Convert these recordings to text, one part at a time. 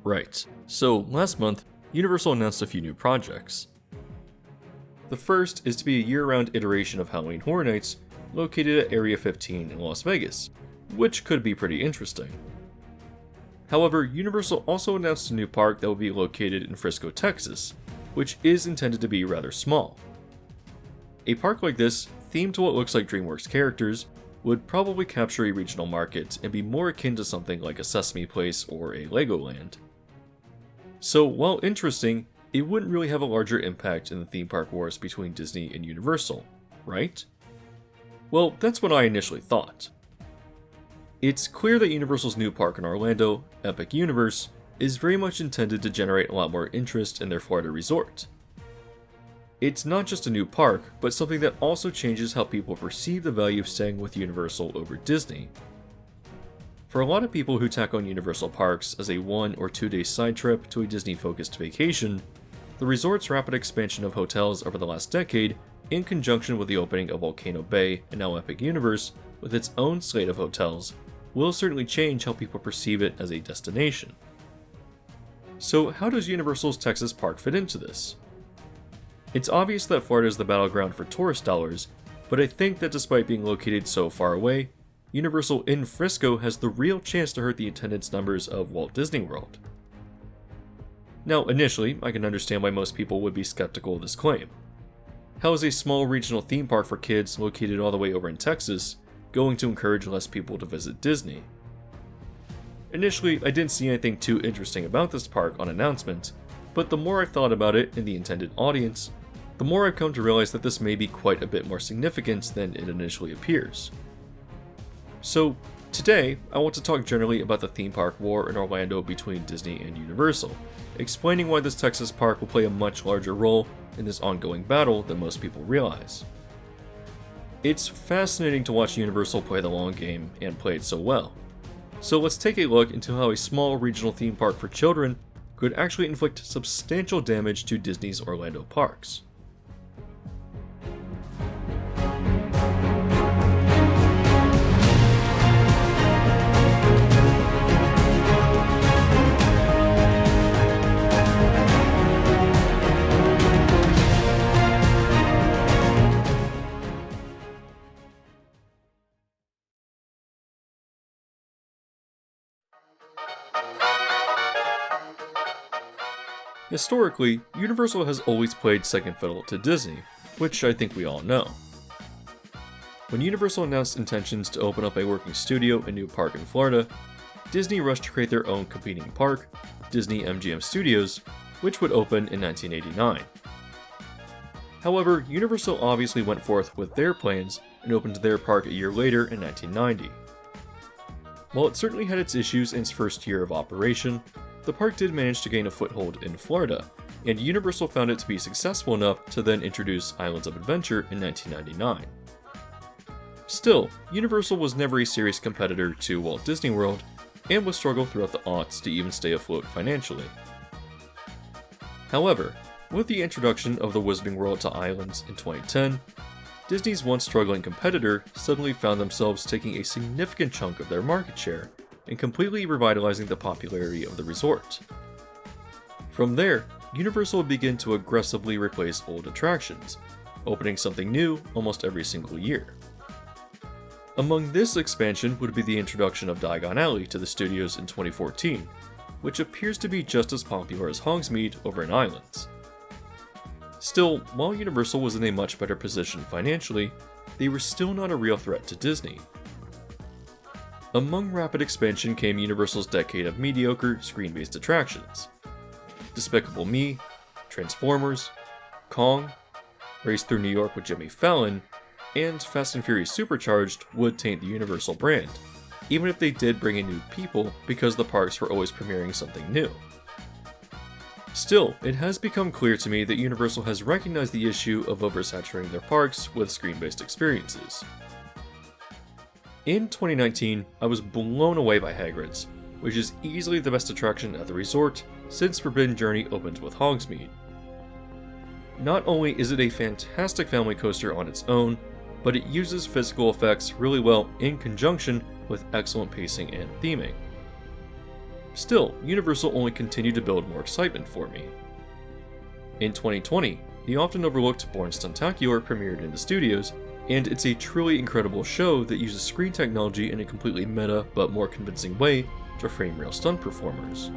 Right, so last month, Universal announced a few new projects. The first is to be a year-round iteration of Halloween Horror Nights located at Area 15 in Las Vegas, which could be pretty interesting. However, Universal also announced a new park that will be located in Frisco, Texas, which is intended to be rather small. A park like this, themed to what looks like DreamWorks characters, would probably capture a regional market and be more akin to something like a Sesame Place or a Legoland. So while interesting, it wouldn't really have a larger impact in the theme park wars between Disney and Universal, right? Well, that's what I initially thought. It's clear that Universal's new park in Orlando, Epic Universe, is very much intended to generate a lot more interest in their Florida resort. It's not just a new park, but something that also changes how people perceive the value of staying with Universal over Disney. For a lot of people who tack on Universal parks as a 1 or 2 day side trip to a Disney-focused vacation, the resort's rapid expansion of hotels over the last decade, in conjunction with the opening of Volcano Bay and now Epic Universe, with its own slate of hotels, will certainly change how people perceive it as a destination. So how does Universal's Texas park fit into this? It's obvious that Florida is the battleground for tourist dollars, but I think that despite being located so far away, Universal in Frisco has the real chance to hurt the attendance numbers of Walt Disney World. Now, initially, I can understand why most people would be skeptical of this claim. How is a small regional theme park for kids located all the way over in Texas going to encourage less people to visit Disney? Initially, I didn't see anything too interesting about this park on announcement, but the more I've thought about it and the intended audience, the more I've come to realize that this may be quite a bit more significant than it initially appears. So, today, I want to talk generally about the theme park war in Orlando between Disney and Universal, explaining why this Texas park will play a much larger role in this ongoing battle than most people realize. It's fascinating to watch Universal play the long game and play it so well. So let's take a look into how a small regional theme park for children could actually inflict substantial damage to Disney's Orlando parks. Historically, Universal has always played second fiddle to Disney, which I think we all know. When Universal announced intentions to open up a working studio and new park in Florida, Disney rushed to create their own competing park, Disney MGM Studios, which would open in 1989. However, Universal obviously went forth with their plans and opened their park a year later in 1990. While it certainly had its issues in its first year of operation, the park did manage to gain a foothold in Florida, and Universal found it to be successful enough to then introduce Islands of Adventure in 1999. Still, Universal was never a serious competitor to Walt Disney World, and would struggle throughout the aughts to even stay afloat financially. However, with the introduction of the Wizarding World to Islands in 2010, Disney's once struggling competitor suddenly found themselves taking a significant chunk of their market share, and completely revitalizing the popularity of the resort. From there, Universal would begin to aggressively replace old attractions, opening something new almost every single year. Among this expansion would be the introduction of Diagon Alley to the studios in 2014, which appears to be just as popular as Hogsmeade over in Islands. Still, while Universal was in a much better position financially, they were still not a real threat to Disney. Among rapid expansion came Universal's decade of mediocre screen-based attractions. Despicable Me, Transformers, Kong, Race Through New York with Jimmy Fallon, and Fast and Furious Supercharged would taint the Universal brand, even if they did bring in new people because the parks were always premiering something new. Still, it has become clear to me that Universal has recognized the issue of oversaturating their parks with screen-based experiences. In 2019, I was blown away by Hagrid's, which is easily the best attraction at the resort since Forbidden Journey opened with Hogsmeade. Not only is it a fantastic family coaster on its own, but it uses physical effects really well in conjunction with excellent pacing and theming. Still, Universal only continued to build more excitement for me. In 2020, the often overlooked Born Stuntacular premiered in the studios, and it's a truly incredible show that uses screen technology in a completely meta but more convincing way to frame real stunt performers.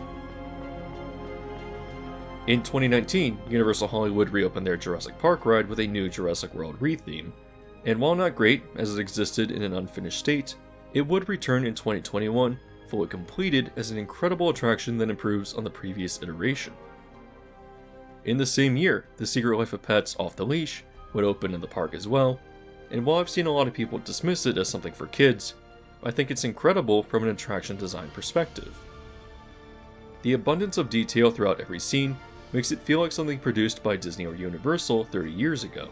In 2019, Universal Hollywood reopened their Jurassic Park ride with a new Jurassic World re-theme, and while not great as it existed in an unfinished state, it would return in 2021 fully completed as an incredible attraction that improves on the previous iteration. In the same year, The Secret Life of Pets Off the Leash would open in the park as well, and while I've seen a lot of people dismiss it as something for kids, I think it's incredible from an attraction design perspective. The abundance of detail throughout every scene makes it feel like something produced by Disney or Universal 30 years ago.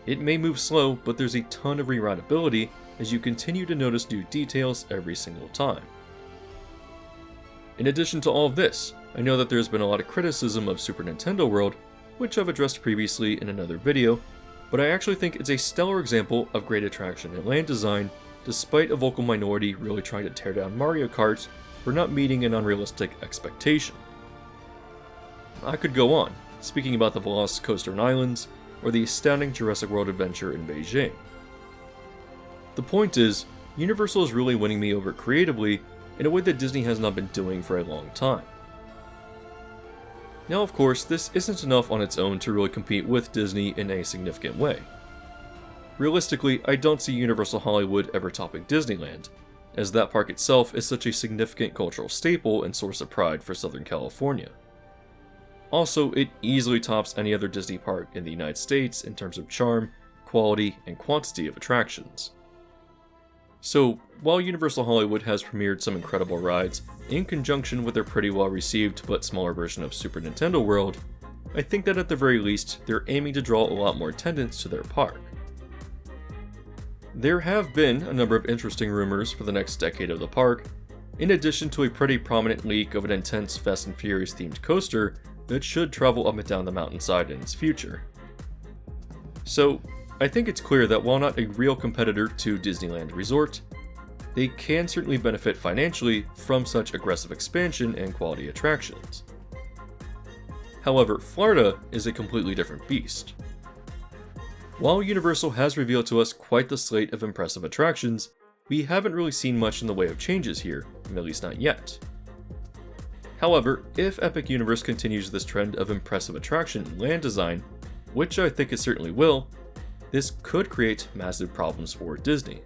It may move slow, but there's a ton of rewritability as you continue to notice new details every single time. In addition to all of this, I know that there's been a lot of criticism of Super Nintendo World, which I've addressed previously in another video, but I actually think it's a stellar example of great attraction and land design, despite a vocal minority really trying to tear down Mario Kart for not meeting an unrealistic expectation. I could go on, speaking about the Velocicoaster in Islands, or the astounding Jurassic World adventure in Beijing. The point is, Universal is really winning me over creatively in a way that Disney has not been doing for a long time. Now of course, this isn't enough on its own to really compete with Disney in a significant way. Realistically, I don't see Universal Hollywood ever topping Disneyland, as that park itself is such a significant cultural staple and source of pride for Southern California. Also, it easily tops any other Disney park in the United States in terms of charm, quality, and quantity of attractions. So, while Universal Hollywood has premiered some incredible rides, in conjunction with their pretty well received but smaller version of Super Nintendo World, I think that at the very least, they're aiming to draw a lot more attendance to their park. There have been a number of interesting rumors for the next decade of the park, in addition to a pretty prominent leak of an intense Fast and Furious themed coaster that should travel up and down the mountainside in its future. So, I think it's clear that while not a real competitor to Disneyland Resort, they can certainly benefit financially from such aggressive expansion and quality attractions. However, Florida is a completely different beast. While Universal has revealed to us quite the slate of impressive attractions, we haven't really seen much in the way of changes here, at least not yet. However, if Epic Universe continues this trend of impressive attraction and land design, which I think it certainly will, this could create massive problems for Disney.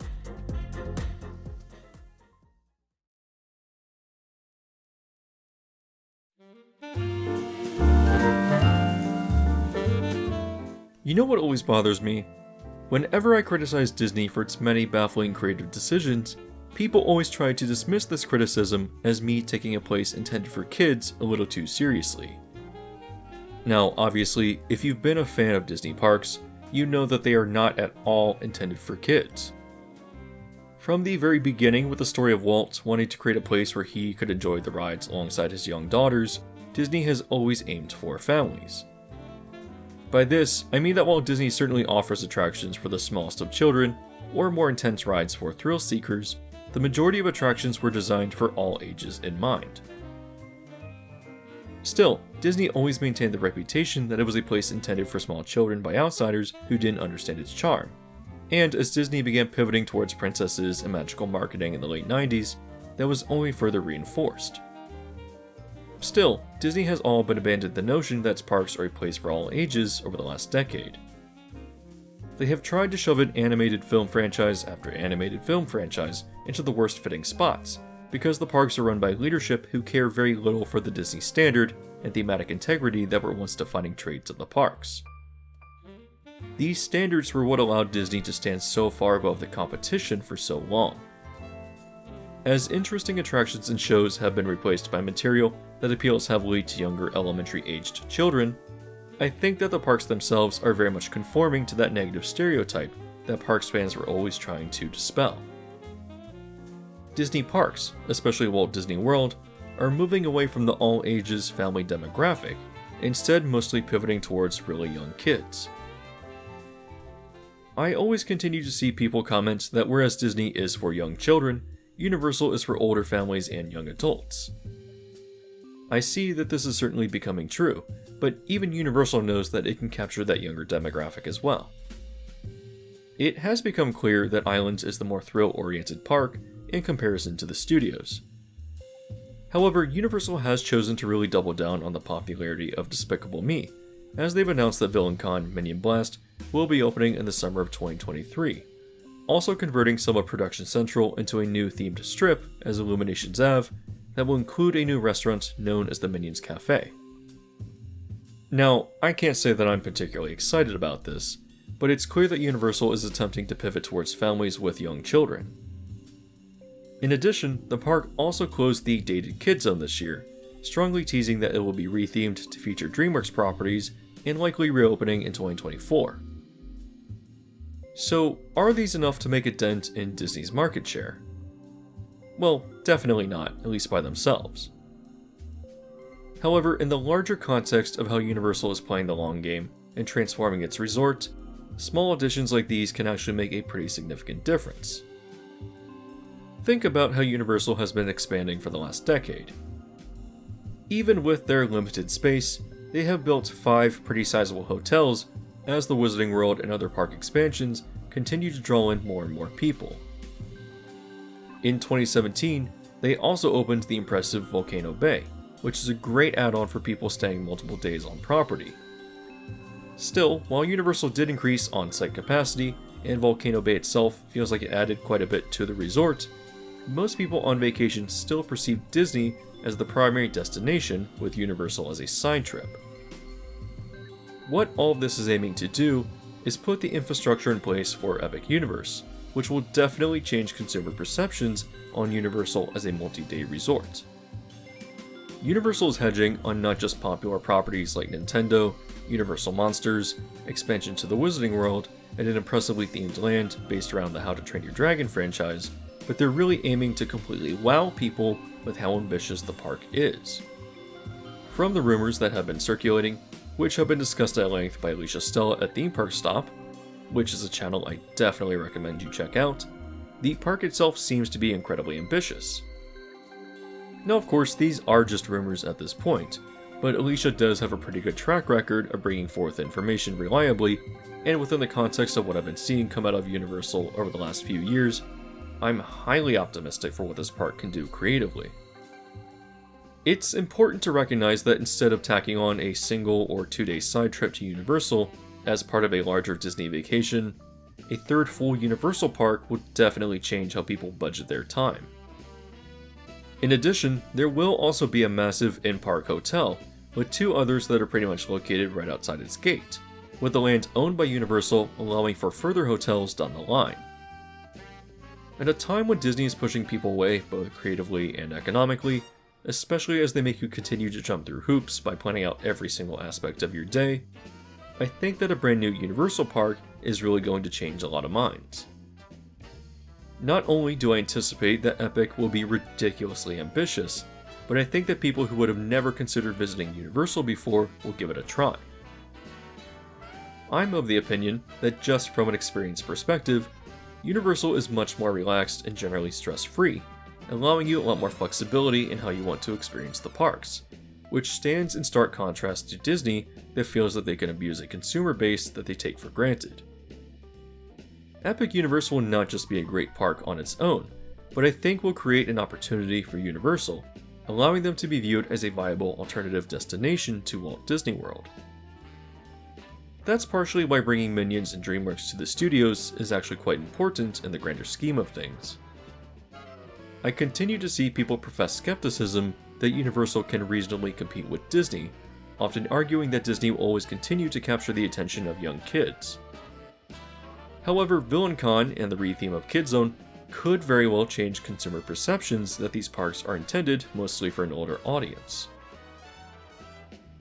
You know what always bothers me? Whenever I criticize Disney for its many baffling creative decisions, people always try to dismiss this criticism as me taking a place intended for kids a little too seriously. Now, obviously, if you've been a fan of Disney parks, you know that they are not at all intended for kids. From the very beginning, with the story of Walt wanting to create a place where he could enjoy the rides alongside his young daughters, Disney has always aimed for families. By this, I mean that while Disney certainly offers attractions for the smallest of children, or more intense rides for thrill seekers, the majority of attractions were designed for all ages in mind. Still, Disney always maintained the reputation that it was a place intended for small children by outsiders who didn't understand its charm. And as Disney began pivoting towards princesses and magical marketing in the late 90s, that was only further reinforced. Still, Disney has all but abandoned the notion that its parks are a place for all ages over the last decade. They have tried to shove an animated film franchise after animated film franchise into the worst fitting spots, because the parks are run by leadership who care very little for the Disney standard and thematic integrity that were once defining traits of the parks. These standards were what allowed Disney to stand so far above the competition for so long. As interesting attractions and shows have been replaced by material that appeals heavily to younger elementary-aged children, I think that the parks themselves are very much conforming to that negative stereotype that parks fans were always trying to dispel. Disney parks, especially Walt Disney World, are moving away from the all-ages family demographic, instead mostly pivoting towards really young kids. I always continue to see people comment that whereas Disney is for young children, Universal is for older families and young adults. I see that this is certainly becoming true, but even Universal knows that it can capture that younger demographic as well. It has become clear that Islands is the more thrill-oriented park in comparison to the studios. However, Universal has chosen to really double down on the popularity of Despicable Me, as they've announced that VillainCon Minion Blast will be opening in the summer of 2023, also converting some of Production Central into a new themed strip as Illuminations Ave that will include a new restaurant known as the Minions Cafe. Now, I can't say that I'm particularly excited about this, but it's clear that Universal is attempting to pivot towards families with young children. In addition, the park also closed the Dated Kid Zone this year, strongly teasing that it will be rethemed to feature DreamWorks properties and likely reopening in 2024. So, are these enough to make a dent in Disney's market share? Well, definitely not, at least by themselves. However, in the larger context of how Universal is playing the long game and transforming its resort, small additions like these can actually make a pretty significant difference. Think about how Universal has been expanding for the last decade. Even with their limited space, they have built 5 pretty sizable hotels as the Wizarding World and other park expansions continue to draw in more and more people. In 2017, they also opened the impressive Volcano Bay, which is a great add-on for people staying multiple days on property. Still, while Universal did increase on-site capacity, and Volcano Bay itself feels like it added quite a bit to the resort, most people on vacation still perceive Disney as the primary destination, with Universal as a side trip. What all of this is aiming to do is put the infrastructure in place for Epic Universe, which will definitely change consumer perceptions on Universal as a multi-day resort. Universal is hedging on not just popular properties like Nintendo, Universal Monsters, expansion to the Wizarding World, and an impressively themed land based around the How to Train Your Dragon franchise, but they're really aiming to completely wow people with how ambitious the park is. From the rumors that have been circulating, which have been discussed at length by Alicia Stella at Theme Park Stop, which is a channel I definitely recommend you check out, the park itself seems to be incredibly ambitious. Now of course, these are just rumors at this point, but Alicia does have a pretty good track record of bringing forth information reliably, and within the context of what I've been seeing come out of Universal over the last few years, I'm highly optimistic for what this park can do creatively. It's important to recognize that instead of tacking on a single or 2-day side trip to Universal as part of a larger Disney vacation, a third full Universal park would definitely change how people budget their time. In addition, there will also be a massive in-park hotel, with 2 others that are pretty much located right outside its gate, with the land owned by Universal allowing for further hotels down the line. At a time when Disney is pushing people away both creatively and economically, especially as they make you continue to jump through hoops by planning out every single aspect of your day, I think that a brand new Universal park is really going to change a lot of minds. Not only do I anticipate that Epic will be ridiculously ambitious, but I think that people who would have never considered visiting Universal before will give it a try. I'm of the opinion that just from an experience perspective, Universal is much more relaxed and generally stress-free, allowing you a lot more flexibility in how you want to experience the parks, which stands in stark contrast to Disney that feels that they can abuse a consumer base that they take for granted. Epic Universe will not just be a great park on its own, but I think will create an opportunity for Universal, allowing them to be viewed as a viable alternative destination to Walt Disney World. That's partially why bringing Minions and DreamWorks to the studios is actually quite important in the grander scheme of things. I continue to see people profess skepticism that Universal can reasonably compete with Disney, often arguing that Disney will always continue to capture the attention of young kids. However, VillainCon and the retheme of Kid Zone could very well change consumer perceptions that these parks are intended mostly for an older audience.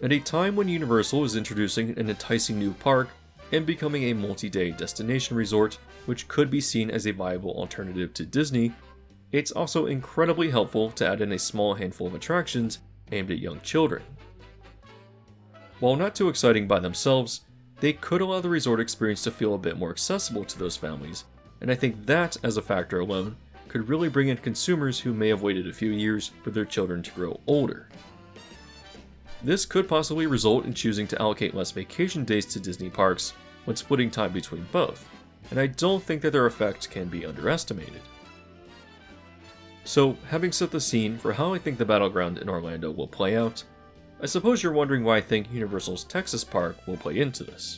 At a time when Universal is introducing an enticing new park and becoming a multi-day destination resort which could be seen as a viable alternative to Disney, it's also incredibly helpful to add in a small handful of attractions aimed at young children. While not too exciting by themselves, they could allow the resort experience to feel a bit more accessible to those families, and I think that, as a factor alone, could really bring in consumers who may have waited a few years for their children to grow older. This could possibly result in choosing to allocate less vacation days to Disney parks when splitting time between both, and I don't think that their effect can be underestimated. So, having set the scene for how I think the battleground in Orlando will play out, I suppose you're wondering why I think Universal's Texas Park will play into this.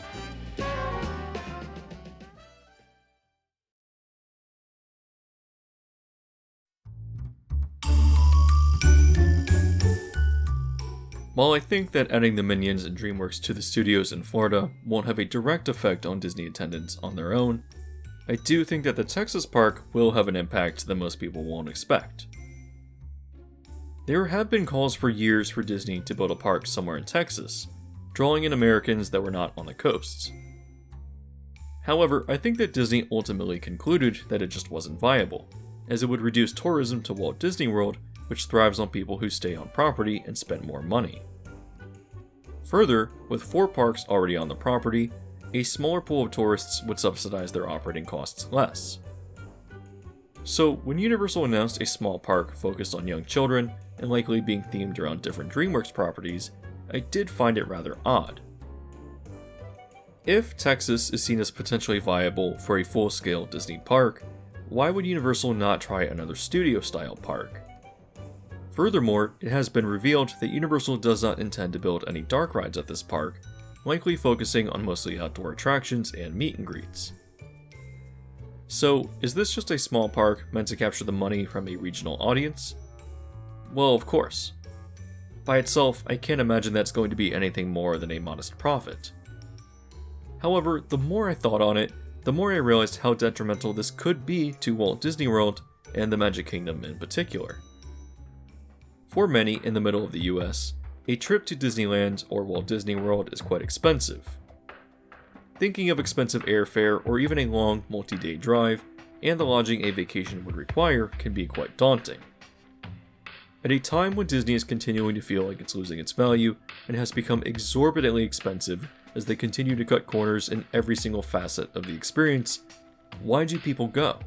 While I think that adding the Minions and DreamWorks to the studios in Florida won't have a direct effect on Disney attendance on their own, I do think that the Texas park will have an impact that most people won't expect. There have been calls for years for Disney to build a park somewhere in Texas, drawing in Americans that were not on the coasts. However, I think that Disney ultimately concluded that it just wasn't viable, as it would reduce tourism to Walt Disney World, which thrives on people who stay on property and spend more money. Further, with 4 parks already on the property, a smaller pool of tourists would subsidize their operating costs less. So, when Universal announced a small park focused on young children, and likely being themed around different DreamWorks properties, I did find it rather odd. If Texas is seen as potentially viable for a full-scale Disney park, why would Universal not try another studio-style park? Furthermore, it has been revealed that Universal does not intend to build any dark rides at this park, likely focusing on mostly outdoor attractions and meet and greets. So, is this just a small park meant to capture the money from a regional audience? Well, of course. By itself, I can't imagine that's going to be anything more than a modest profit. However, the more I thought on it, the more I realized how detrimental this could be to Walt Disney World and the Magic Kingdom in particular. For many in the middle of the US, a trip to Disneyland or Walt Disney World is quite expensive. Thinking of expensive airfare or even a long multi-day drive, and the lodging a vacation would require can be quite daunting. At a time when Disney is continuing to feel like it's losing its value and has become exorbitantly expensive as they continue to cut corners in every single facet of the experience, why do people go?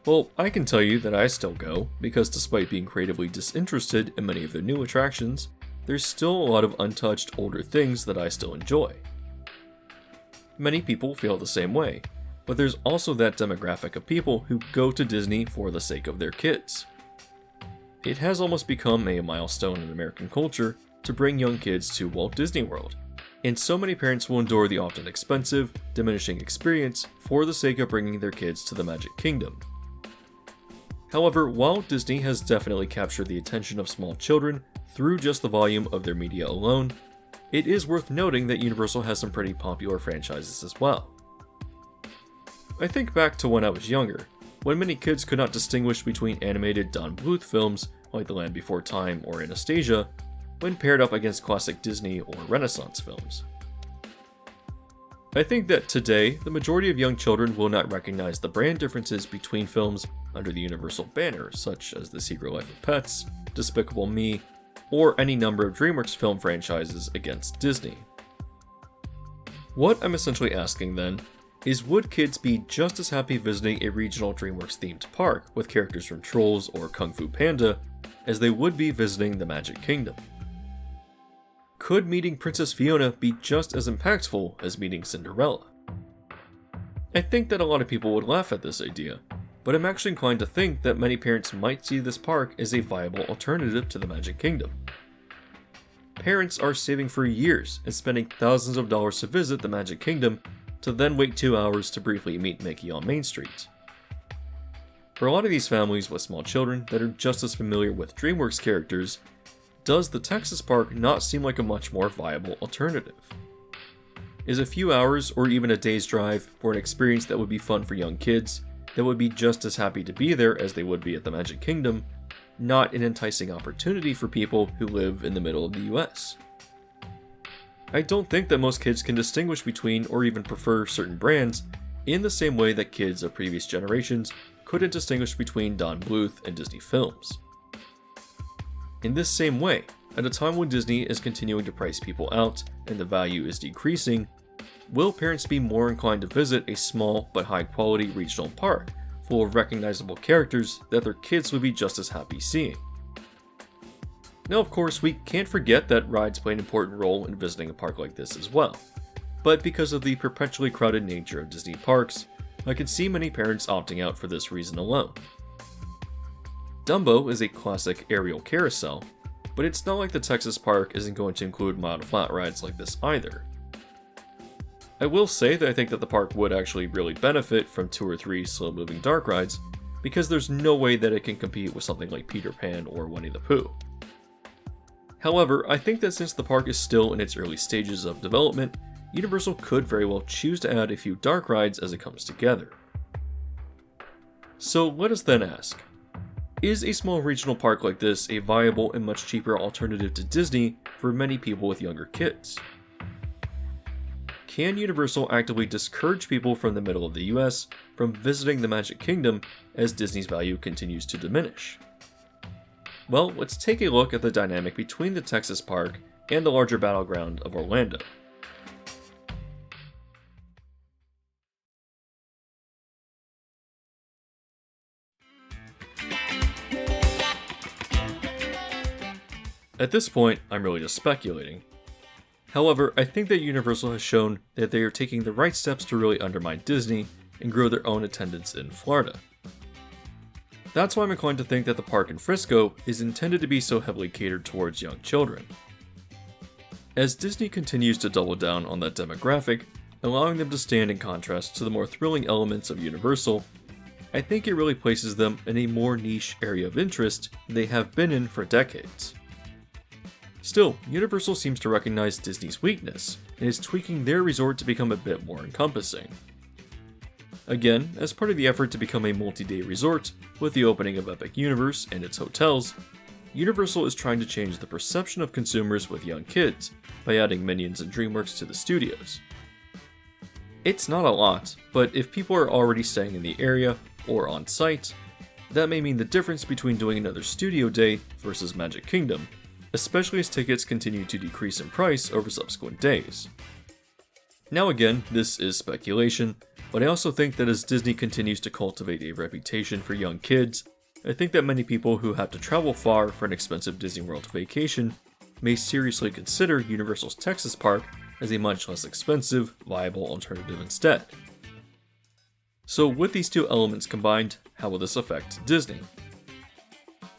Well, I can tell you that I still go, because despite being creatively disinterested in many of their new attractions, there's still a lot of untouched older things that I still enjoy. Many people feel the same way, but there's also that demographic of people who go to Disney for the sake of their kids. It has almost become a milestone in American culture to bring young kids to Walt Disney World, and so many parents will endure the often expensive, diminishing experience for the sake of bringing their kids to the Magic Kingdom. However, while Disney has definitely captured the attention of small children through just the volume of their media alone, it is worth noting that Universal has some pretty popular franchises as well. I think back to when I was younger, when many kids could not distinguish between animated Don Bluth films like The Land Before Time or Anastasia when paired up against classic Disney or Renaissance films. I think that today, the majority of young children will not recognize the brand differences between films under the Universal banner, such as The Secret Life of Pets, Despicable Me, or any number of DreamWorks film franchises against Disney. What I'm essentially asking then is, would kids be just as happy visiting a regional DreamWorks themed park with characters from Trolls or Kung Fu Panda as they would be visiting the Magic Kingdom? Could meeting Princess Fiona be just as impactful as meeting Cinderella? I think that a lot of people would laugh at this idea, but I'm actually inclined to think that many parents might see this park as a viable alternative to the Magic Kingdom. Parents are saving for years and spending thousands of dollars to visit the Magic Kingdom to then wait 2 hours to briefly meet Mickey on Main Street. For a lot of these families with small children that are just as familiar with DreamWorks characters, does the Texas park not seem like a much more viable alternative? Is a few hours or even a day's drive for an experience that would be fun for young kids, that would be just as happy to be there as they would be at the Magic Kingdom, not an enticing opportunity for people who live in the middle of the US? I don't think that most kids can distinguish between or even prefer certain brands in the same way that kids of previous generations couldn't distinguish between Don Bluth and Disney films. In this same way, at a time when Disney is continuing to price people out and the value is decreasing, will parents be more inclined to visit a small but high quality regional park full of recognizable characters that their kids would be just as happy seeing. Now, of course, we can't forget that rides play an important role in visiting a park like this as well, but because of the perpetually crowded nature of Disney parks, I can see many parents opting out for this reason alone. Dumbo is a classic aerial carousel, but it's not like the Texas park isn't going to include mild flat rides like this either. I will say that I think that the park would actually really benefit from 2 or 3 slow-moving dark rides, because there's no way that it can compete with something like Peter Pan or Winnie the Pooh. However, I think that since the park is still in its early stages of development, Universal could very well choose to add a few dark rides as it comes together. So let us then ask, is a small regional park like this a viable and much cheaper alternative to Disney for many people with younger kids? Can Universal actively discourage people from the middle of the US from visiting the Magic Kingdom as Disney's value continues to diminish? Well, let's take a look at the dynamic between the Texas park and the larger battleground of Orlando. At this point, I'm really just speculating. However, I think that Universal has shown that they are taking the right steps to really undermine Disney and grow their own attendance in Florida. That's why I'm inclined to think that the park in Frisco is intended to be so heavily catered towards young children. As Disney continues to double down on that demographic, allowing them to stand in contrast to the more thrilling elements of Universal, I think it really places them in a more niche area of interest they have been in for decades. Still, Universal seems to recognize Disney's weakness and is tweaking their resort to become a bit more encompassing. Again, as part of the effort to become a multi-day resort, with the opening of Epic Universe and its hotels, Universal is trying to change the perception of consumers with young kids by adding Minions and DreamWorks to the studios. It's not a lot, but if people are already staying in the area or on site, that may mean the difference between doing another studio day versus Magic Kingdom, especially as tickets continue to decrease in price over subsequent days. Now again, this is speculation, but I also think that as Disney continues to cultivate a reputation for young kids, I think that many people who have to travel far for an expensive Disney World vacation may seriously consider Universal's Texas park as a much less expensive, viable alternative instead. So with these two elements combined, how will this affect Disney?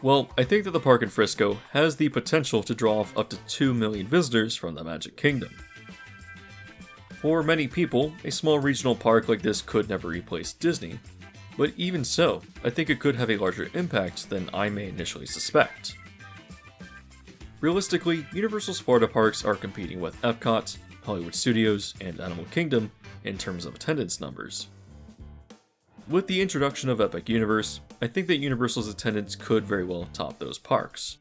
Well, I think that the park in Frisco has the potential to draw off up to 2 million visitors from the Magic Kingdom. For many people, a small regional park like this could never replace Disney, but even so, I think it could have a larger impact than I may initially suspect. Realistically, Universal's Florida parks are competing with Epcot, Hollywood Studios, and Animal Kingdom in terms of attendance numbers. With the introduction of Epic Universe, I think that Universal's attendance could very well top those parks.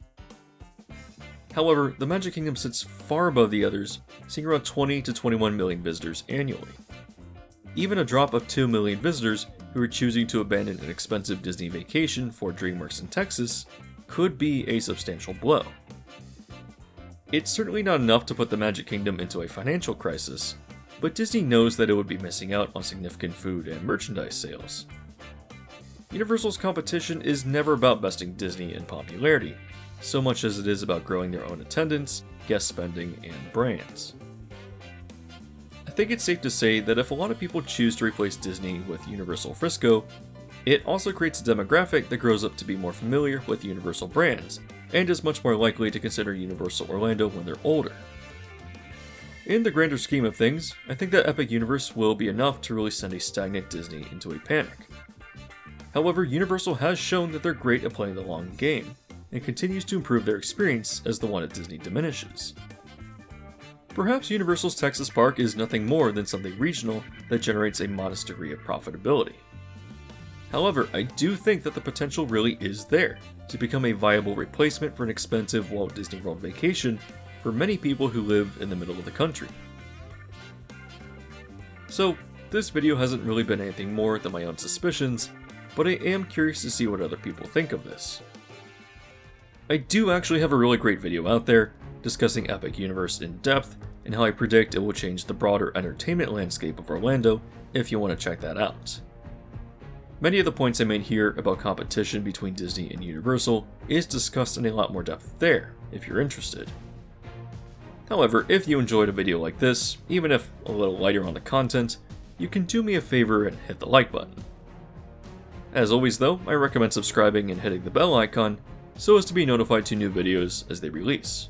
However, the Magic Kingdom sits far above the others, seeing around 20 to 21 million visitors annually. Even a drop of 2 million visitors who are choosing to abandon an expensive Disney vacation for DreamWorks in Texas could be a substantial blow. It's certainly not enough to put the Magic Kingdom into a financial crisis, but Disney knows that it would be missing out on significant food and merchandise sales. Universal's competition is never about besting Disney in popularity, so much as it is about growing their own attendance, guest spending, and brands. I think it's safe to say that if a lot of people choose to replace Disney with Universal Frisco, it also creates a demographic that grows up to be more familiar with Universal brands, and is much more likely to consider Universal Orlando when they're older. In the grander scheme of things, I think that Epic Universe will be enough to really send a stagnant Disney into a panic. However, Universal has shown that they're great at playing the long game, and continues to improve their experience as the one at Disney diminishes. Perhaps Universal's Texas park is nothing more than something regional that generates a modest degree of profitability. However, I do think that the potential really is there to become a viable replacement for an expensive Walt Disney World vacation for many people who live in the middle of the country. So, this video hasn't really been anything more than my own suspicions, but I am curious to see what other people think of this. I do actually have a really great video out there discussing Epic Universe in depth and how I predict it will change the broader entertainment landscape of Orlando if you want to check that out. Many of the points I made here about competition between Disney and Universal is discussed in a lot more depth there, if you're interested. However, if you enjoyed a video like this, even if a little lighter on the content, you can do me a favor and hit the like button. As always though, I recommend subscribing and hitting the bell icon so as to be notified to new videos as they release.